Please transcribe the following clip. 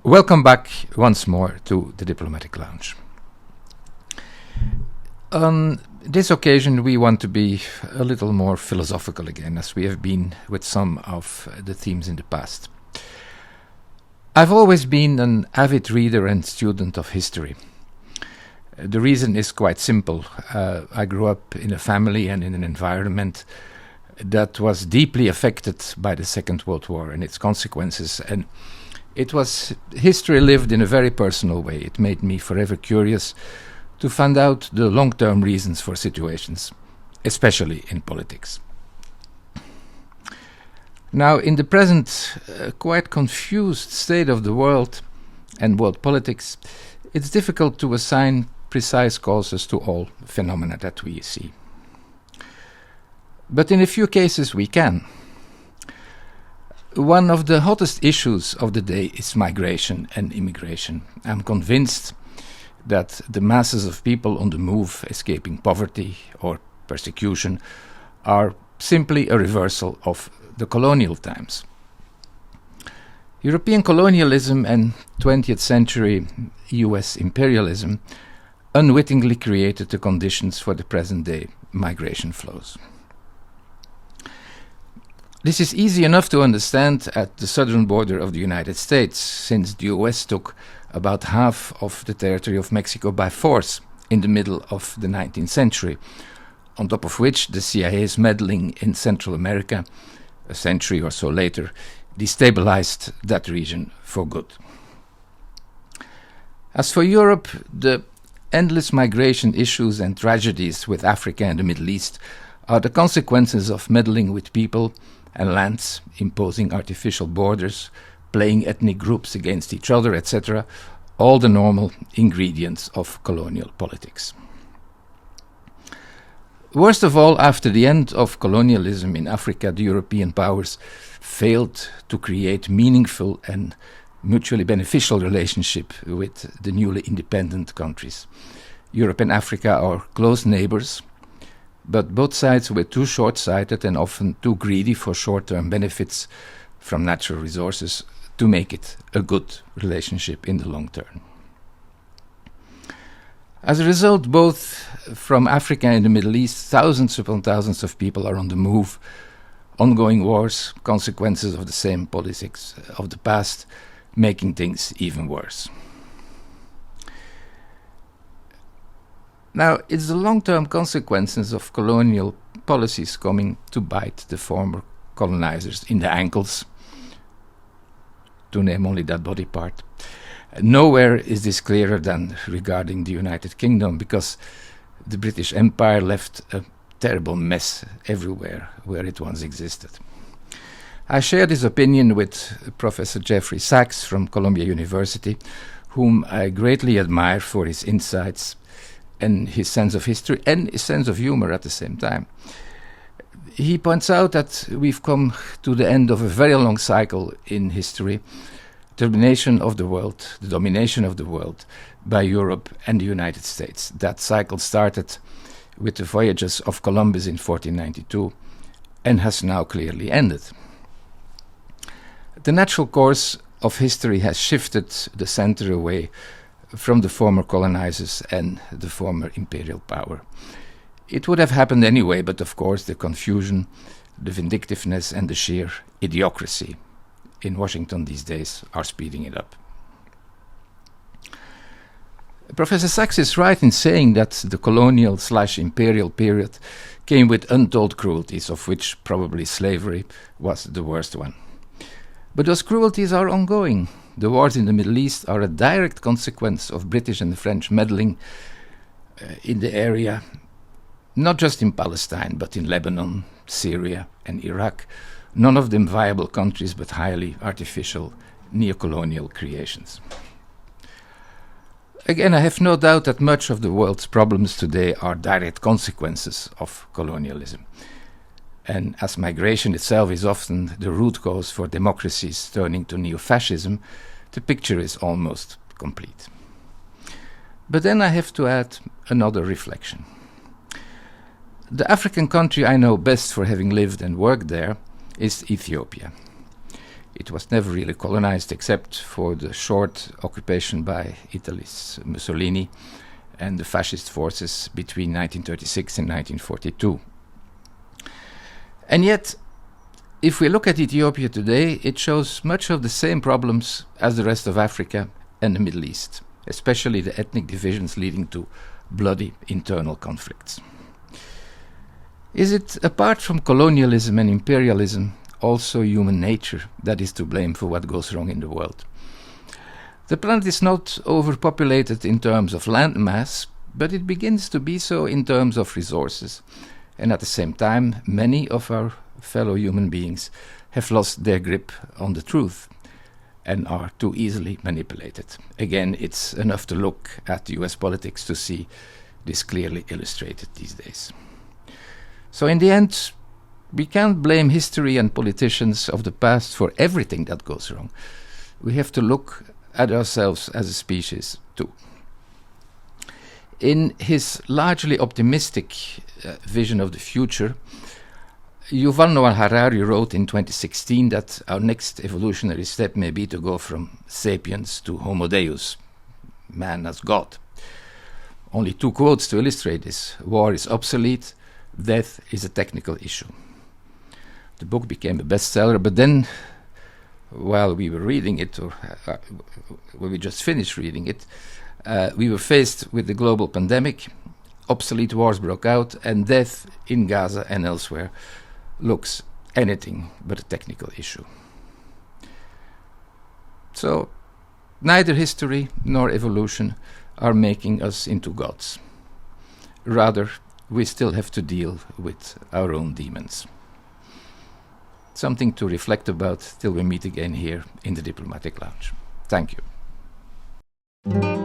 Welcome back once more to the Diplomatic Lounge. On this occasion, we want to be a little more philosophical again, as we have been with some of the themes in the past. I've always been an avid reader and student of history. The reason is quite simple. I grew up in a family and in an environment that was deeply affected by the Second World War and its consequences, and it was history lived in a very personal way. It made me forever curious to find out the long-term reasons for situations, especially in politics. Now, in the present quite confused state of the world and world politics, it's difficult to assign precise causes to all phenomena that we see. But in a few cases we can. One of the hottest issues of the day is migration and immigration. I'm convinced that the masses of people on the move, escaping poverty or persecution, are simply a reversal of the colonial times. European colonialism and 20th century US imperialism unwittingly created the conditions for the present-day migration flows. This is easy enough to understand at the southern border of the United States, since the US took about half of the territory of Mexico by force in the middle of the 19th century, on top of which the CIA's meddling in Central America, a century or so later, destabilized that region for good. As for Europe, the endless migration issues and tragedies with Africa and the Middle East are the consequences of meddling with people and lands, imposing artificial borders, playing ethnic groups against each other, etc., all the normal ingredients of colonial politics. Worst of all, after the end of colonialism in Africa, the European powers failed to create meaningful and mutually beneficial relationship with the newly independent countries. Europe and Africa are close neighbors, but both sides were too short-sighted and often too greedy for short-term benefits from natural resources to make it a good relationship in the long term. As a result, both from Africa and the Middle East, thousands upon thousands of people are on the move. Ongoing wars, consequences of the same politics of the past, making things even worse. Now, it's the long-term consequences of colonial policies coming to bite the former colonizers in the ankles, to name only that body part. Nowhere is this clearer than regarding the United Kingdom, because the British Empire left a terrible mess everywhere where it once existed. I share this opinion with Professor Jeffrey Sachs from Columbia University, whom I greatly admire for his insights and his sense of history and his sense of humor at the same time. He points out that we've come to the end of a very long cycle in history, domination of the world, the domination of the world by Europe and the United States. That cycle started with the voyages of Columbus in 1492 and has now clearly ended. The natural course of history has shifted the center away from the former colonizers and the former imperial power. It would have happened anyway, but of course the confusion, the vindictiveness and the sheer idiocracy in Washington these days are speeding it up. Professor Sachs is right in saying that the colonial/imperial period came with untold cruelties, of which probably slavery was the worst one. But those cruelties are ongoing. The wars in the Middle East are a direct consequence of British and French meddling in the area, not just in Palestine, but in Lebanon, Syria, and Iraq. None of them viable countries, but highly artificial neocolonial creations. Again, I have no doubt that much of the world's problems today are direct consequences of colonialism. And as migration itself is often the root cause for democracies turning to neo-fascism, the picture is almost complete. But then I have to add another reflection. The African country I know best for having lived and worked there is Ethiopia. It was never really colonized except for the short occupation by Italy's Mussolini and the fascist forces between 1936 and 1942. And yet, if we look at Ethiopia today, it shows much of the same problems as the rest of Africa and the Middle East, especially the ethnic divisions leading to bloody internal conflicts. Is it, apart from colonialism and imperialism, also human nature that is to blame for what goes wrong in the world? The planet is not overpopulated in terms of land mass, but it begins to be so in terms of resources. And at the same time, many of our fellow human beings have lost their grip on the truth and are too easily manipulated. Again, it's enough to look at US politics to see this clearly illustrated these days. So in the end, we can't blame history and politicians of the past for everything that goes wrong. We have to look at ourselves as a species too. In his largely optimistic vision of the future, Yuval Noah Harari wrote in 2016 that our next evolutionary step may be to go from sapiens to Homo Deus, man as God. Only 2 quotes to illustrate this. War is obsolete, death is a technical issue. The book became a bestseller, but then, while we were reading it, or when we just finished reading it, we were faced with the global pandemic, obsolete wars broke out, and death in Gaza and elsewhere looks anything but a technical issue. So, neither history nor evolution are making us into gods. Rather, we still have to deal with our own demons. Something to reflect about till we meet again here in the Diplomatic Lounge. Thank you.